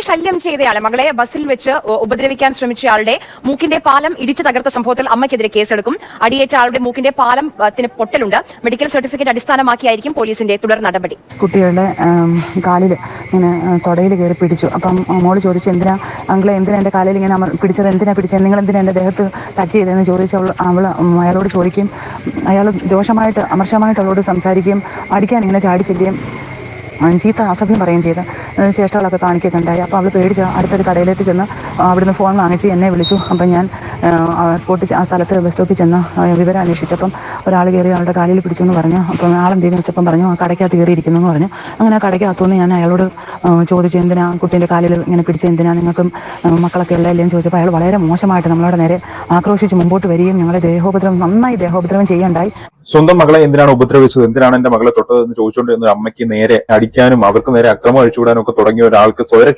ശല്യം ചെയ്തയാളെ, മകളെ ബസ്സിൽ വെച്ച് ഉപദ്രവിക്കാൻ ശ്രമിച്ചയാളുടെ മൂക്കിന്റെ പാലം ഇടിച്ചു തകർത്ത സംഭവത്തിൽ അമ്മയ്ക്കെതിരെ കേസെടുക്കും. അടിയേറ്റ ആളുടെ മൂക്കിന്റെ പാലത്തിന് പൊട്ടലുണ്ട്. മെഡിക്കൽ സർട്ടിഫിക്കറ്റ് അടിസ്ഥാനമാക്കിയായിരിക്കും പോലീസിന്റെ തുടർ നടപടി. കുട്ടികളുടെ കാലിൽ ഇങ്ങനെ തൊടയിൽ കയറി പിടിച്ചു. അപ്പം മോള് ചോദിച്ചു, എന്തിനാ അങ്കിളെ, എന്തിനാ എൻ്റെ കാലിൽ ഇങ്ങനെ പിടിച്ചത്, എന്തിനാ പിടിച്ചത്, നിങ്ങൾ എന്തിനാ എൻ്റെ ദേഹത്ത് ടച്ച് ചെയ്തതെന്ന് ചോദിച്ചവൾ അയാളോട് ചോദിക്കും. അയാൾ രോഷമായിട്ട് അമർഷമായിട്ട് അവളോട് സംസാരിക്കും. അടിക്കാൻ ഇങ്ങനെ ചാടിച്ചെല്ലുകയും ചീത്ത അസഭ്യം പറയുകയും ചെയ്ത് ചേഷ്ടകളൊക്കെ കാണിക്കുകയൊക്കെ ഉണ്ടായി. അപ്പോൾ അവൾ പേടിച്ച് അടുത്തൊരു കടയിലേക്ക് ചെന്ന് അവിടുന്ന് ഫോൺ വാങ്ങിച്ച് എന്നെ വിളിച്ചു. അപ്പം ഞാൻ ആ സ്ഥലത്ത് ബസ് സ്റ്റോപ്പിൽ ചെന്ന് വിവരം അന്വേഷിച്ചപ്പം ഒരാൾ കയറി അവളുടെ കാലിൽ പിടിച്ചു എന്ന് പറഞ്ഞു. അപ്പം ആളെന്തെന്ന് വെച്ചപ്പം പറഞ്ഞു, ആ കടയ്ക്കകത്ത് കയറിയിരിക്കുന്നു എന്ന് പറഞ്ഞു. അങ്ങനെ ആ കടയ്ക്കകത്തുനിന്ന് ഞാൻ അയാളോട് ചോദിച്ചു, എന്തിനാ കുട്ടീൻ്റെ കാലിൽ ഇങ്ങനെ പിടിച്ച്, എന്തിനാ നിങ്ങൾക്കും മക്കളൊക്കെ ഉള്ളതല്ലേ എന്ന് ചോദിച്ചപ്പോൾ അയാൾ വളരെ മോശമായിട്ട് നമ്മളോട് നേരെ ആക്രോശിച്ച് മുമ്പോട്ട് വരികയും ഞങ്ങളെ നന്നായി ദേഹോപദ്രവം ചെയ്യേണ്ടായി. സ്വന്തം മകളെ എന്തിനാണ് ഉപദ്രവിച്ചത്, എന്തിനാണ് എന്റെ മകളെ തൊട്ടതെന്ന് ചോദിച്ചുകൊണ്ട് അമ്മയ്ക്ക് നേരെ അടിക്കാനും അവർക്ക് നേരെ അക്രമം അഴിച്ചുവിടാനും ഒക്കെ തുടങ്ങിയ ഒരാൾക്ക് സ്വയരക്ഷ